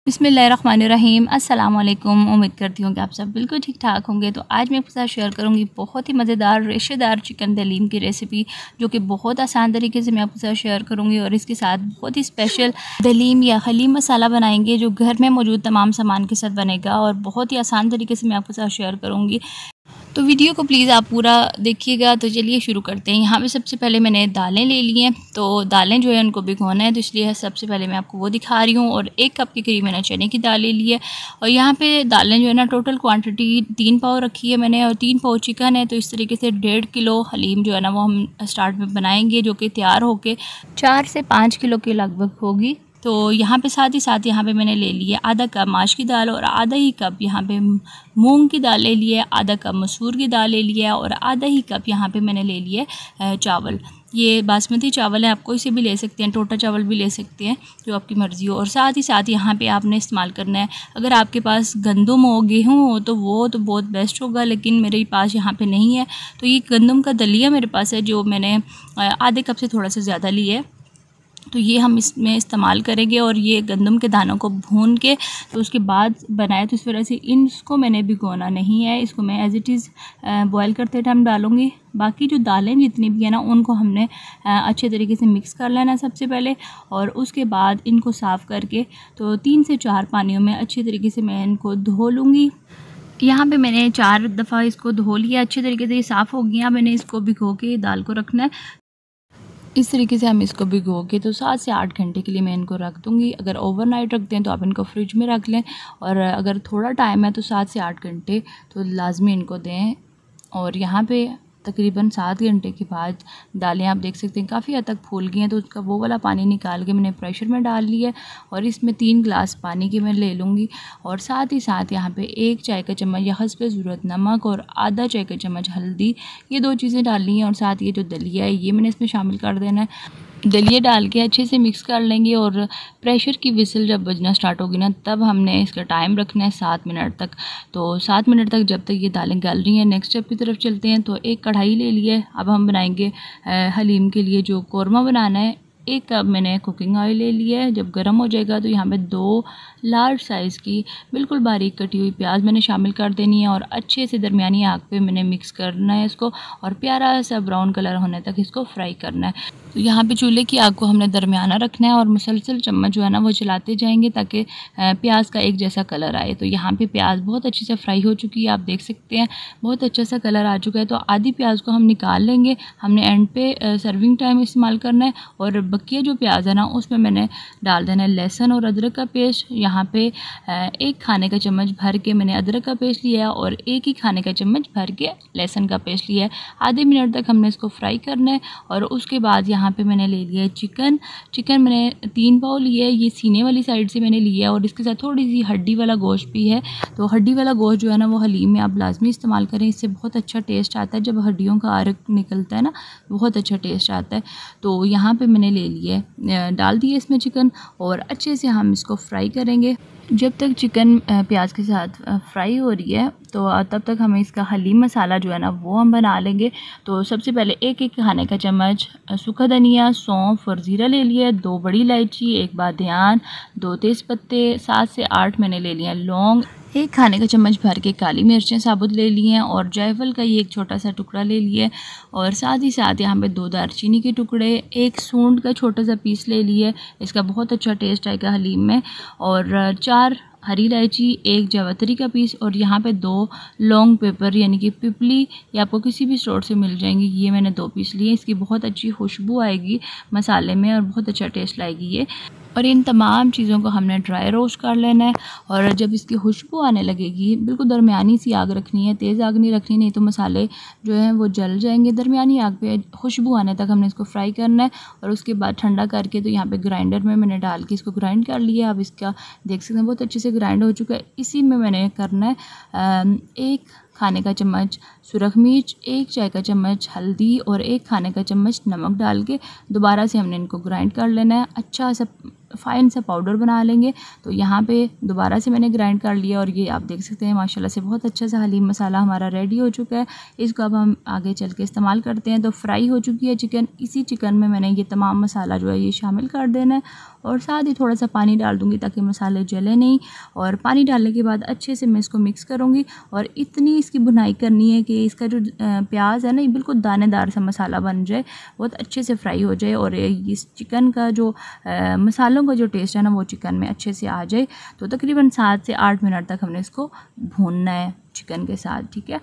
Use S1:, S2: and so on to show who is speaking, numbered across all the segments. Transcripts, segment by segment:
S1: बिस्मिल्लाहिर्रहमानिर्रहीम। अस्सलाम वालेकुम। उम्मीद करती हूँ कि आप सब बिल्कुल ठीक ठाक होंगे। तो आज मैं आपके साथ शेयर करूँगी बहुत ही मज़ेदार रेशेदार चिकन दलीम की रेसिपी, जो कि बहुत आसान तरीके से मैं आपके साथ शेयर करूँगी। और इसके साथ बहुत ही स्पेशल दलीम या हलीम मसाला बनाएंगे, जो घर में मौजूद तमाम सामान के साथ बनेगा और बहुत ही आसान तरीके से मैं आपके साथ शेयर करूँगी। तो वीडियो को प्लीज़ आप पूरा देखिएगा। तो चलिए शुरू करते हैं। यहाँ पे सबसे पहले मैंने दालें ले ली हैं। तो दालें जो है उनको भिगोना है, तो इसलिए सबसे पहले मैं आपको वो दिखा रही हूँ। और 1 कप के करीब मैंने चने की दाल ले ली है। और यहाँ पे दालें जो है ना, टोटल क्वांटिटी 3 पाव रखी है मैंने, और 3 पाव चिकन है। तो इस तरीके से 1.5 किलो हलीम जो है ना, वो हम स्टार्ट में बनाएंगे, जो कि तैयार होके 4 से 5 किलो के लगभग होगी। तो यहाँ पे साथ ही साथ यहाँ पे मैंने ले ली है आधा कप माश की दाल, और आधा ही कप यहाँ पे मूंग की दाल ले ली है, आधा कप मसूर की दाल ले लिया है, और आधा ही कप यहाँ पे मैंने ले लिए चावल। ये बासमती चावल है, आप कोई से भी ले सकते हैं, टोटा चावल भी ले सकते हैं, जो आपकी मर्ज़ी हो। और साथ ही साथ यहाँ पे आपने इस्तेमाल करना है, अगर आपके पास गंदम हो, गेहूँ हो, तो वो तो बहुत बेस्ट होगा, लेकिन मेरे पास यहाँ पे नहीं है। तो ये गंदम का दलिया मेरे पास है, जो मैंने आधे कप से थोड़ा सा ज़्यादा लिया है। तो ये हम इसमें इस्तेमाल करेंगे। और ये गंदम के दानों को भून के तो उसके बाद बनाए, तो इस वजह से इसको मैंने भिगोना नहीं है, इसको मैं एज़ इट इज़ बॉयल करते टाइम डालूँगी। बाकी जो दालें जितनी भी है ना, उनको हमने अच्छे तरीके से मिक्स कर लेना सबसे पहले, और उसके बाद इनको साफ़ करके तो 3 से 4 पानियों में अच्छे तरीके से मैं इनको धो लूँगी। यहाँ पे मैंने 4 दफ़ा इसको धो लिया, अच्छे तरीके से ये साफ़ हो गया। मैंने इसको भिगो के दाल को रखना है। इस तरीके से हम इसको भिगो के तो 7 से 8 घंटे के लिए मैं इनको रख दूँगी। अगर ओवरनाइट रखते हैं तो आप इनको फ्रिज में रख लें, और अगर थोड़ा टाइम है तो 7 से 8 घंटे तो लाजमी इनको दें। और यहाँ पे तकरीबन 7 घंटे के बाद दालें आप देख सकते हैं काफ़ी हद तक फूल गई हैं। तो उसका वो वाला पानी निकाल के मैंने प्रेशर में डाल लिया है, और इसमें 3 गिलास पानी की मैं ले लूँगी। और साथ ही साथ यहाँ पे 1 चाय का चम्मच या हस्बे ज़रूरत नमक, और आधा चाय का चम्मच हल्दी, ये 2 चीज़ें डालनी है। और साथ ये जो दलिया है, ये मैंने इसमें शामिल कर देना है। दलिया डाल के अच्छे से मिक्स कर लेंगे, और प्रेशर की विसल जब बजना स्टार्ट होगी ना, तब हमने इसका टाइम रखना है 7 मिनट तक। तो 7 मिनट तक जब तक ये दालें गल रही हैं, नेक्स्ट स्टेप की तरफ चलते हैं। तो एक कढ़ाई ले लिए, अब हम बनाएंगे हलीम के लिए जो कोरमा बनाना है। 1 कप मैंने कुकिंग ऑयल ले लिया है। जब गर्म हो जाएगा तो यहाँ पे 2 लार्ज साइज़ की बिल्कुल बारीक कटी हुई प्याज मैंने शामिल कर देनी है, और अच्छे से दरमियानी आग पे मैंने मिक्स करना है इसको, और प्यारा सा ब्राउन कलर होने तक इसको फ्राई करना है। तो यहाँ पे चूल्हे की आग को हमने दरमियाना रखना है, और मुसलसल चम्मच जो है ना, वो चलाते जाएंगे ताकि प्याज का एक जैसा कलर आए। तो यहाँ पे प्याज बहुत अच्छे से फ्राई हो चुकी है, आप देख सकते हैं बहुत अच्छा सा कलर आ चुका है। तो आधी प्याज को हम निकाल लेंगे, हमने एंड पे सर्विंग टाइम इस्तेमाल करना है। और बकिया जो प्याज है ना, उसमें मैंने डाल देना है लहसुन और अदरक का पेस्ट। यहाँ पे 1 खाने का चम्मच भर के मैंने अदरक का पेस्ट लिया है, और 1 ही खाने का चम्मच भर के लहसुन का पेस्ट लिया है। आधे मिनट तक हमने इसको फ्राई करना है। और उसके बाद यहाँ पे मैंने ले लिया है चिकन मैंने 3 पाव लिया है। ये सीने वाली साइड से मैंने लिया है, और इसके साथ थोड़ी सी हड्डी वाला गोश्त भी है। तो हड्डी वाला गोश्त जो है ना, वो हलीम में आप लाजमी इस्तेमाल करें, इससे बहुत अच्छा टेस्ट आता है। जब हड्डियों का अर्क निकलता है ना, बहुत अच्छा टेस्ट आता है। तो यहाँ पे मैंने ले लिया है, डाल दिया इसमें चिकन, और अच्छे से हम इसको फ्राई करेंगे। जब तक चिकन प्याज के साथ फ्राई हो रही है, तो तब तक हमें इसका हलीम मसाला जो है ना, वो हम बना लेंगे। तो सबसे पहले 1 खाने का चम्मच सूखा धनिया, सौंफ और ज़ीरा ले लिया, 2 बड़ी इलायची, 1 बादियान, 2 तेज़ पत्ते, 7 से 8 मैंने ले लिया लौंग, 1 खाने का चम्मच भर के काली मिर्चें साबुत ले ली हैं, और जायफल का ये 1 छोटा सा टुकड़ा ले लिया है। और साथ ही साथ यहाँ पे 2 दालचीनी के टुकड़े, 1 सूंड का छोटा सा पीस ले लिया है, इसका बहुत अच्छा टेस्ट आएगा हलीम में। और 4 हरी इलायची, 1 जावित्री का पीस, और यहाँ पे 2 लॉन्ग पेपर यानी कि पिपली, ये आपको किसी भी स्टोर से मिल जाएंगी, ये मैंने 2 पीस लिए। इसकी बहुत अच्छी खुशबू आएगी मसाले में, और बहुत अच्छा टेस्ट लाएगी ये। और इन तमाम चीज़ों को हमने ड्राई रोस्ट कर लेना है। और जब इसकी खुशबू आने लगेगी, बिल्कुल दरमियानी सी आग रखनी है, तेज़ आग नहीं रखनी, नहीं तो मसाले जो हैं वो जल जाएंगे। दरमियानी आग पे खुशबू आने तक हमने इसको फ्राई करना है। और उसके बाद ठंडा करके तो यहाँ पे ग्राइंडर में मैंने डाल के इसको ग्राइंड कर लिया। अब इसका देख सकते हैं बहुत अच्छे से ग्राइंड हो चुका है। इसी में मैंने करना है 1 खाने का चम्मच सुरख मिर्च, 1 चाय का चम्मच हल्दी, और 1 खाने का चम्मच नमक डाल के दोबारा से हमने इनको ग्राइंड कर लेना है। अच्छा सा फ़ाइन सा पाउडर बना लेंगे। तो यहाँ पे दोबारा से मैंने ग्राइंड कर लिया, और ये आप देख सकते हैं माशाल्लाह से बहुत अच्छा सा हलीम मसाला हमारा रेडी हो चुका है। इसको अब हम आगे चल के इस्तेमाल करते हैं। तो फ्राई हो चुकी है चिकन, इसी चिकन में मैंने ये तमाम मसाला जो है ये शामिल कर देना है, और साथ ही थोड़ा सा पानी डाल दूँगी ताकि मसाले जले नहीं। और पानी डालने के बाद अच्छे से मैं इसको मिक्स करूँगी और इतनी इसकी भुनाई करनी है कि इसका जो प्याज है ना ये बिल्कुल दानेदार सा मसाला बन जाए, बहुत अच्छे से फ्राई हो जाए और इस चिकन का जो मसालों का जो टेस्ट है ना वो चिकन में अच्छे से आ जाए। तो तकरीबन 7 से 8 मिनट तक हमने इसको भूनना है चिकन के साथ, ठीक है।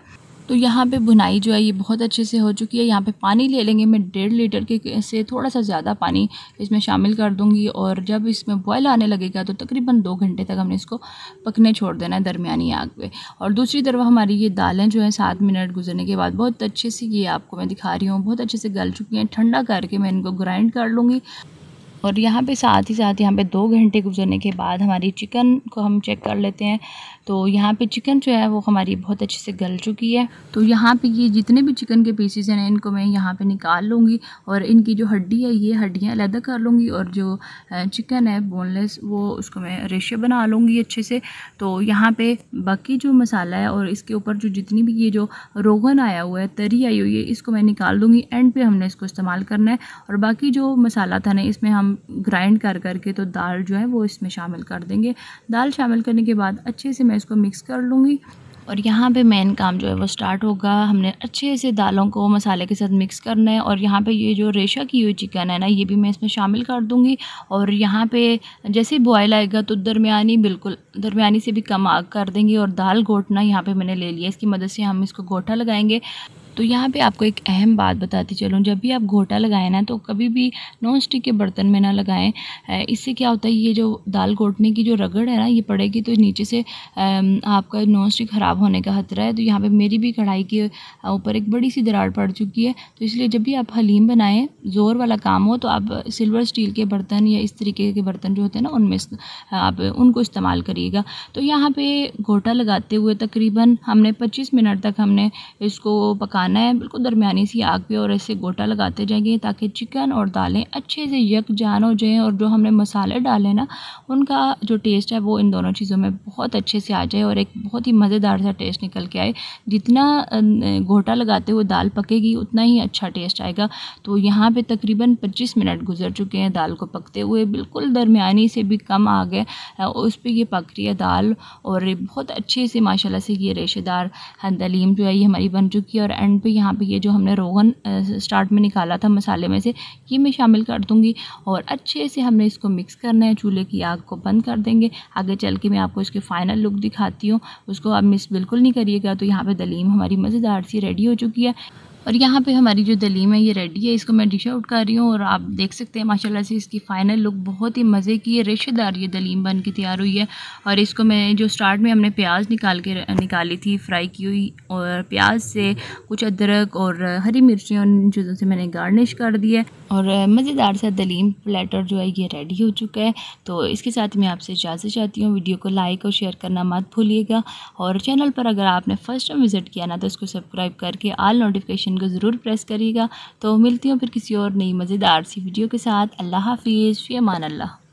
S1: तो यहाँ पे भुनाई जो है ये बहुत अच्छे से हो चुकी है। यहाँ पे पानी ले लेंगे, मैं 1.5 लीटर के से थोड़ा सा ज़्यादा पानी इसमें शामिल कर दूँगी और जब इसमें बॉयल आने लगेगा तो तकरीबन 2 घंटे तक हमने इसको पकने छोड़ देना है दरमियानी आग पे। और दूसरी तरफ हमारी ये दालें जो हैं 7 मिनट गुजरने के बाद बहुत अच्छे से, ये आपको मैं दिखा रही हूँ, बहुत अच्छे से गल चुकी हैं। ठंडा करके मैं इनको ग्राइंड कर लूँगी। और यहाँ पे साथ ही साथ यहाँ पे 2 घंटे गुजरने के बाद हमारी चिकन को हम चेक कर लेते हैं। तो यहाँ पे चिकन जो है वो हमारी बहुत अच्छे से गल चुकी है। तो यहाँ पे ये जितने भी चिकन के पीसेस हैं इनको मैं यहाँ पे निकाल लूँगी और इनकी जो हड्डी है ये हड्डियाँ अलग कर लूँगी और जो चिकन है बोनलेस वो उसको मैं रेशे बना लूँगी अच्छे से। तो यहाँ पे बाकी जो मसाला है और इसके ऊपर जो जितनी भी ये जो रोगन आया हुआ है, तरी आई हुई है, इसको मैं निकाल दूँगी। एंड पे हमने इसको इस्तेमाल करना है और बाकी जो मसाला था ना इसमें हम ग्राइंड कर करके तो दाल जो है वो इसमें शामिल कर देंगे। दाल शामिल करने के बाद अच्छे से मैं इसको मिक्स कर लूँगी और यहाँ पे मेन काम जो है वो स्टार्ट होगा। हमने अच्छे से दालों को मसाले के साथ मिक्स करना है और यहाँ पे ये जो रेशा की हुई चिकन है ना ये भी मैं इसमें शामिल कर दूँगी। और यहाँ पे जैसे बॉयल आएगा तो बिल्कुल दरमियानी से भी कम आग कर देंगे और दाल घोटना यहाँ पे मैंने ले लिया, इसकी मदद से हम इसको घोटा लगाएंगे। तो यहाँ पे आपको एक अहम बात बताती चलूँ, जब भी आप घोटा लगाएं ना तो कभी भी नॉन स्टिक के बर्तन में ना लगाएं। इससे क्या होता है ये जो दाल घोटने की जो रगड़ है ना ये पड़ेगी तो नीचे से आपका नॉन स्टिक ख़राब होने का खतरा है। तो यहाँ पे मेरी भी कढ़ाई के ऊपर एक बड़ी सी दरार पड़ चुकी है। तो इसलिए जब भी आप हलीम बनाएं, ज़ोर वाला काम हो, तो आप सिल्वर स्टील के बर्तन या इस तरीके के बर्तन जो होते हैं ना उनमें आप उनको इस्तेमाल करिएगा। तो यहाँ पर घोटा लगाते हुए तकरीबन हमने 25 मिनट तक हमने इसको पकाना है, बिल्कुल दरमियानी सी आग पे और ऐसे गोटा लगाते जाएंगे ताकि चिकन और दालें अच्छे से यकजान हो जाएं और जो हमने मसाले डाले ना उनका जो टेस्ट है वो इन दोनों चीज़ों में बहुत अच्छे से आ जाए और एक बहुत ही मज़ेदार सा टेस्ट निकल के आए। जितना गोटा लगाते हुए दाल पकेगी उतना ही अच्छा टेस्ट आएगा। तो यहाँ पे तकरीबन 25 मिनट गुजर चुके हैं दाल को पकते हुए, बिल्कुल दरमियानी से भी कम आग है उस पर ये पक रही है दाल और बहुत अच्छे से माशाल्लाह से ये रेशेदार दलीम जो है ये हमारी बन चुकी है। और एंड पे यहाँ पे ये जो हमने रोगन स्टार्ट में निकाला था मसाले में से ये मैं शामिल कर दूँगी और अच्छे से हमने इसको मिक्स करना है। चूल्हे की आग को बंद कर देंगे। आगे चल के मैं आपको इसकी फ़ाइनल लुक दिखाती हूँ, उसको आप मिस बिल्कुल नहीं करिएगा। तो यहाँ पे दलीम हमारी मज़ेदार सी रेडी हो चुकी है और यहाँ पे हमारी जो दलीम है ये रेडी है। इसको मैं डिश आउट कर रही हूँ और आप देख सकते हैं माशाल्लाह से इसकी फ़ाइनल लुक बहुत ही मज़े की है, रेशेदार ये दलीम बन के तैयार हुई है। और इसको मैं जो स्टार्ट में हमने प्याज निकाली थी फ्राई की हुई और प्याज से कुछ अदरक और हरी मिर्ची उन चीज़ों से मैंने गार्निश कर दिया और मज़ेदार सा दलीम प्लेटर जो है ये रेडी हो चुका है। तो इसके साथ मैं आपसे इजाज़त चाहती हूँ। वीडियो को लाइक और शेयर करना मत भूलिएगा और चैनल पर अगर आपने फ़र्स्ट टाइम विज़िट किया ना तो इसको सब्सक्राइब करके ऑल नोटिफिकेशन को ज़रूर प्रेस करिएगा। तो मिलती हूँ फिर किसी और नई मज़ेदार सी वीडियो के साथ। अल्लाह हाफिज़, फ़ी अमान अल्लाह।